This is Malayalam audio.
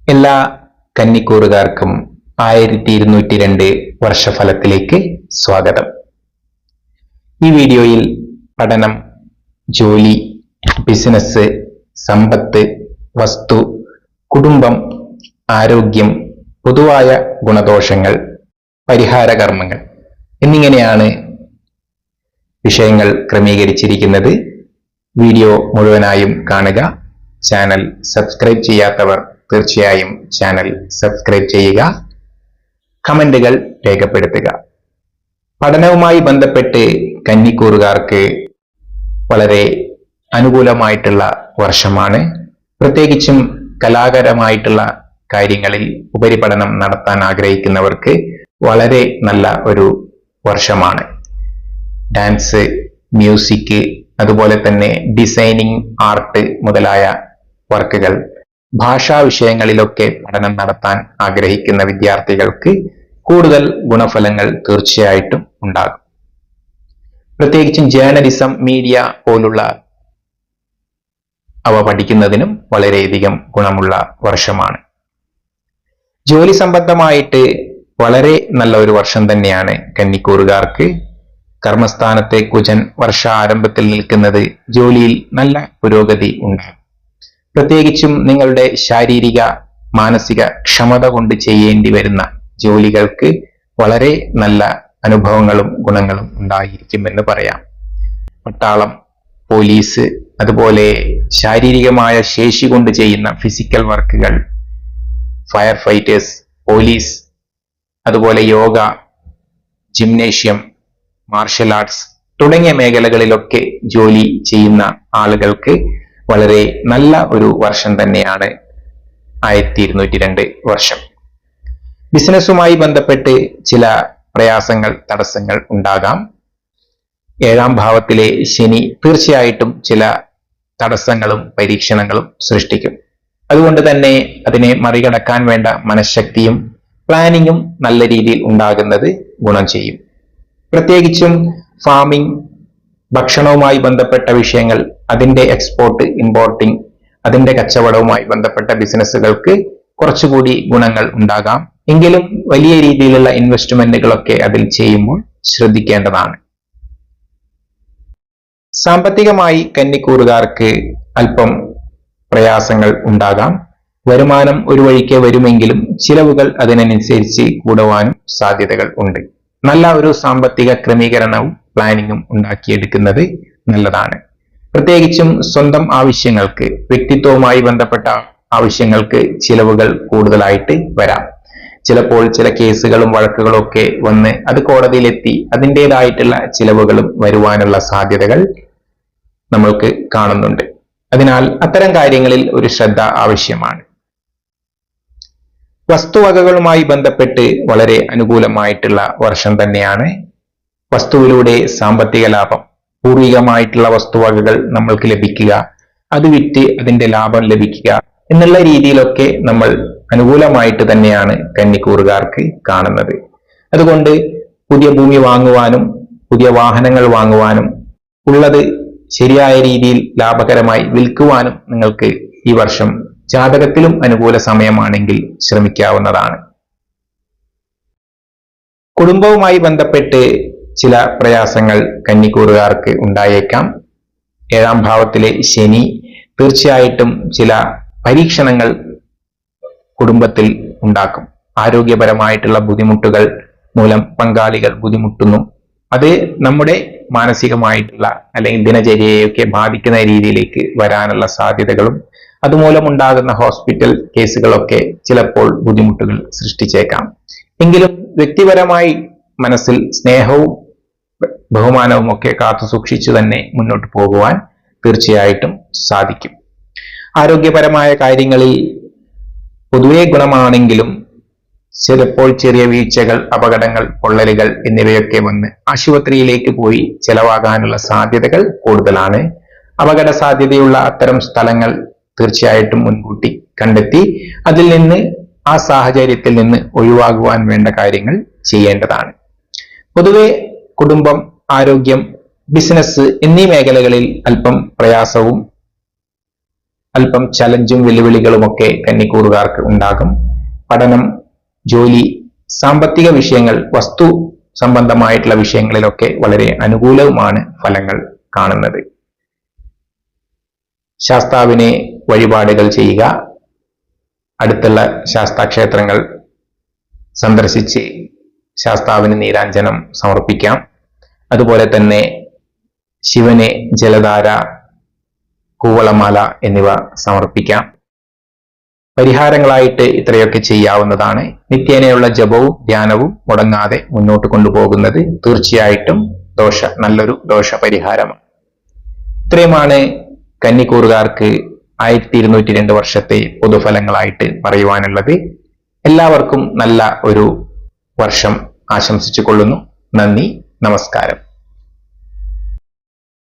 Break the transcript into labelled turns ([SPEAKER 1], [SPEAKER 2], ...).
[SPEAKER 1] എല്ലാ കന്നിക്കൂറുകാർക്കും 1202 വർഷഫലത്തിലേക്ക് സ്വാഗതം. ഈ വീഡിയോയിൽ പഠനം, ജോലി, ബിസിനസ്, സമ്പത്ത്, വസ്തു, കുടുംബം, ആരോഗ്യം, പൊതുവായ ഗുണദോഷങ്ങൾ, പരിഹാര കർമ്മങ്ങൾ എന്നിങ്ങനെയാണ് വിഷയങ്ങൾ ക്രമീകരിച്ചിരിക്കുന്നത്. വീഡിയോ മുഴുവനായും കാണുക. ചാനൽ സബ്സ്ക്രൈബ് ചെയ്യാത്തവർ തീർച്ചയായും ചാനൽ സബ്സ്ക്രൈബ് ചെയ്യുക. കമന്റുകൾ രേഖപ്പെടുത്തുക. പഠനവുമായി ബന്ധപ്പെട്ട് കന്നിക്കൂറുകാർക്ക് വളരെ അനുകൂലമായിട്ടുള്ള വർഷമാണ്. പ്രത്യേകിച്ചും കലാപരമായിട്ടുള്ള കാര്യങ്ങളിൽ ഉപരിപഠനം നടത്താൻ ആഗ്രഹിക്കുന്നവർക്ക് വളരെ നല്ല ഒരു വർഷമാണ്. ഡാൻസ്, മ്യൂസിക്, അതുപോലെ തന്നെ ഡിസൈനിങ്, ആർട്ട് മുതലായ വർക്കുകൾ, ഭാഷാ വിഷയങ്ങളിലൊക്കെ പഠനം നടത്താൻ ആഗ്രഹിക്കുന്ന വിദ്യാർത്ഥികൾക്ക് കൂടുതൽ ഗുണഫലങ്ങൾ തീർച്ചയായിട്ടും ഉണ്ടാകും. പ്രത്യേകിച്ചും ജേർണലിസം, മീഡിയ പോലുള്ള അവ പഠിക്കുന്നതിനും വളരെയധികം ഗുണമുള്ള വർഷമാണ്. ജോലി സംബന്ധമായിട്ട് വളരെ നല്ല ഒരു വർഷം തന്നെയാണ് കന്നിക്കൂറുകാർക്ക്. കർമ്മസ്ഥാനത്തെ കുജൻ വർഷാരംഭത്തിൽ നിൽക്കുന്നത് ജോലിയിൽ നല്ല പുരോഗതി ഉണ്ടാകും. പ്രത്യേകിച്ചും നിങ്ങളുടെ ശാരീരിക മാനസിക ക്ഷമത കൊണ്ട് ചെയ്യേണ്ടി വരുന്ന ജോലികൾക്ക് വളരെ നല്ല അനുഭവങ്ങളും ഗുണങ്ങളും ഉണ്ടായിരിക്കുമെന്ന് പറയാം. പട്ടാളം, പോലീസ്, അതുപോലെ ശാരീരികമായ ശേഷി കൊണ്ട് ചെയ്യുന്ന ഫിസിക്കൽ വർക്കുകൾ, ഫയർ ഫൈറ്റേഴ്സ്, പോലീസ്, അതുപോലെ യോഗ, ജിംനേഷ്യം, മാർഷൽ ആർട്സ് തുടങ്ങിയ മേഖലകളിലൊക്കെ ജോലി ചെയ്യുന്ന ആളുകൾക്ക് വളരെ നല്ല ഒരു വർഷം തന്നെയാണ് 1202 വർഷം. ബിസിനസ്സുമായി ബന്ധപ്പെട്ട് ചില പ്രയാസങ്ങൾ, തടസ്സങ്ങൾ ഉണ്ടാകാം. 7ാം ഭാവത്തിലെ ശനി തീർച്ചയായിട്ടും ചില തടസ്സങ്ങളും പരീക്ഷണങ്ങളും സൃഷ്ടിക്കും. അതുകൊണ്ട് തന്നെ അതിനെ മറികടക്കാൻ വേണ്ട മനഃശക്തിയും പ്ലാനിങ്ങും നല്ല രീതിയിൽ ഉണ്ടാകുന്നത് ഗുണം ചെയ്യും. പ്രത്യേകിച്ചും ഫാമിംഗ്, ഭക്ഷണവുമായി ബന്ധപ്പെട്ട വിഷയങ്ങൾ, അതിന്റെ എക്സ്പോർട്ട്, ഇമ്പോർട്ടിംഗ്, അതിന്റെ കച്ചവടവുമായി ബന്ധപ്പെട്ട ബിസിനസ്സുകൾക്ക് കുറച്ചുകൂടി ഗുണങ്ങൾ ഉണ്ടാകാം. എങ്കിലും വലിയ രീതിയിലുള്ള ഇൻവെസ്റ്റ്മെന്റുകളൊക്കെ അതിൽ ചെയ്യുമ്പോൾ ശ്രദ്ധിക്കേണ്ടതാണ്. സാമ്പത്തികമായി കന്നിക്കൂറുകാർക്ക് അല്പം പ്രയാസങ്ങൾ ഉണ്ടാകാം. വരുമാനം ഒരു വഴിക്ക് വരുമെങ്കിലും ചിലവുകൾ അതിനനുസരിച്ച് കൂടുവാനും സാധ്യതകൾ ഉണ്ട്. നല്ല ഒരു സാമ്പത്തിക ക്രമീകരണവും പ്ലാനിങ്ങും ഉണ്ടാക്കിയെടുക്കുന്നത് നല്ലതാണ്. പ്രത്യേകിച്ചും സ്വന്തം ആവശ്യങ്ങൾക്ക്, വ്യക്തിത്വവുമായി ബന്ധപ്പെട്ട ആവശ്യങ്ങൾക്ക് ചിലവുകൾ കൂടുതലായിട്ട് വരാം. ചിലപ്പോൾ ചില കേസുകളും വഴക്കുകളും ഒക്കെ വന്ന് അത് കോടതിയിലെത്തി അതിൻ്റെതായിട്ടുള്ള ചിലവുകളും വരുവാനുള്ള സാധ്യതകൾ നമ്മൾക്ക് കാണുന്നുണ്ട്. അതിനാൽ അത്തരം കാര്യങ്ങളിൽ ഒരു ശ്രദ്ധ ആവശ്യമാണ്. വസ്തുവകകളുമായി ബന്ധപ്പെട്ട് വളരെ അനുകൂലമായിട്ടുള്ള വർഷം തന്നെയാണ്. വസ്തുവിലൂടെ സാമ്പത്തിക ലാഭം, പൂർവികമായിട്ടുള്ള വസ്തുവകകൾ നമ്മൾക്ക് ലഭിക്കുക, അത് വിറ്റ് അതിന്റെ ലാഭം ലഭിക്കുക എന്നുള്ള രീതിയിലൊക്കെ നമ്മൾ അനുകൂലമായിട്ട് തന്നെയാണ് കന്നിക്കൂറുകാർക്ക് കാണുന്നത്. അതുകൊണ്ട് പുതിയ ഭൂമി വാങ്ങുവാനും പുതിയ വാഹനങ്ങൾ വാങ്ങുവാനും ഉള്ളത് ശരിയായ രീതിയിൽ ലാഭകരമായി വിൽക്കുവാനും നിങ്ങൾക്ക് ഈ വർഷം ജാതകത്തിലും അനുകൂല സമയമാണെങ്കിൽ ശ്രമിക്കാവുന്നതാണ്. കുടുംബവുമായി ബന്ധപ്പെട്ട് ചില പ്രയാസങ്ങൾ കന്നിക്കൂറുകാർക്ക് ഉണ്ടായേക്കാം. 7ാം ഭാവത്തിലെ ശനി തീർച്ചയായിട്ടും ചില പരീക്ഷണങ്ങൾ കുടുംബത്തിൽ ഉണ്ടാക്കും. ആരോഗ്യപരമായിട്ടുള്ള ബുദ്ധിമുട്ടുകൾ മൂലം പങ്കാളികൾ ബുദ്ധിമുട്ടുന്നു. അത് നമ്മുടെ മാനസികമായിട്ടുള്ള അല്ലെങ്കിൽ ദിനചര്യയൊക്കെ ബാധിക്കുന്ന രീതിയിലേക്ക് വരാനുള്ള സാധ്യതകളും അതുമൂലം ഉണ്ടാകുന്ന ഹോസ്പിറ്റൽ കേസുകളൊക്കെ ചിലപ്പോൾ ബുദ്ധിമുട്ടുകൾ സൃഷ്ടിച്ചേക്കാം. എങ്കിലും വ്യക്തിപരമായി മനസ്സിൽ സ്നേഹവും ബഹുമാനവും ഒക്കെ കാത്തു സൂക്ഷിച്ചു തന്നെ മുന്നോട്ട് പോകുവാൻ തീർച്ചയായിട്ടും സാധിക്കും. ആരോഗ്യപരമായ കാര്യങ്ങളിൽ പൊതുവെ ഗുണമാണെങ്കിലും ചിലപ്പോൾ ചെറിയ വീഴ്ചകൾ, അപകടങ്ങൾ, പൊള്ളലുകൾ എന്നിവയൊക്കെ വന്ന് ആശുപത്രിയിലേക്ക് പോയി ചെലവാകാനുള്ള സാധ്യതകൾ കൂടുതലാണ്. അപകട സാധ്യതയുള്ള അത്തരം സ്ഥലങ്ങൾ തീർച്ചയായിട്ടും മുൻകൂട്ടി കണ്ടെത്തി അതിൽ നിന്ന്, ആ സാഹചര്യത്തിൽ നിന്ന് ഒഴിവാകുവാൻ വേണ്ട കാര്യങ്ങൾ ചെയ്യേണ്ടതാണ്. പൊതുവെ കുടുംബം, ആരോഗ്യം, ബിസിനസ് എന്നീ മേഖലകളിൽ അല്പം പ്രയാസവും അല്പം ചലഞ്ചും വെല്ലുവിളികളുമൊക്കെ കന്നിക്കൂറുകാർക്ക് ഉണ്ടാകും. പഠനം, ജോലി, സാമ്പത്തിക വിഷയങ്ങൾ, വസ്തു സംബന്ധമായിട്ടുള്ള വിഷയങ്ങളിലൊക്കെ വളരെ അനുകൂലവുമാണ് ഫലങ്ങൾ കാണുന്നത്. ശാസ്താവിനെ വഴിപാടുകൾ ചെയ്യുക. അടുത്തുള്ള ശാസ്താക്ഷേത്രങ്ങൾ സന്ദർശിച്ച് ശാസ്താവിന് നീരാഞ്ജനം സമർപ്പിക്കാം. അതുപോലെ തന്നെ ശിവനെ ജലധാര, കൂവളമാല എന്നിവ സമർപ്പിക്കാം. പരിഹാരങ്ങളായിട്ട് ഇത്രയൊക്കെ ചെയ്യാവുന്നതാണ്. നിത്യേനയുള്ള ജപവും ധ്യാനവും മുടങ്ങാതെ മുന്നോട്ട് കൊണ്ടുപോകുന്നത് തീർച്ചയായിട്ടും നല്ലൊരു ദോഷപരിഹാരമാണ്. ഇത്രയുമാണ് കന്നിക്കൂറുകാർക്ക് 1202 വർഷത്തെ പൊതുഫലങ്ങളായിട്ട് പറയുവാനുള്ളത്. എല്ലാവർക്കും നല്ല ഒരു വർഷം ആശംസിച്ചു കൊള്ളുന്നു. നന്ദി, നമസ്കാരം.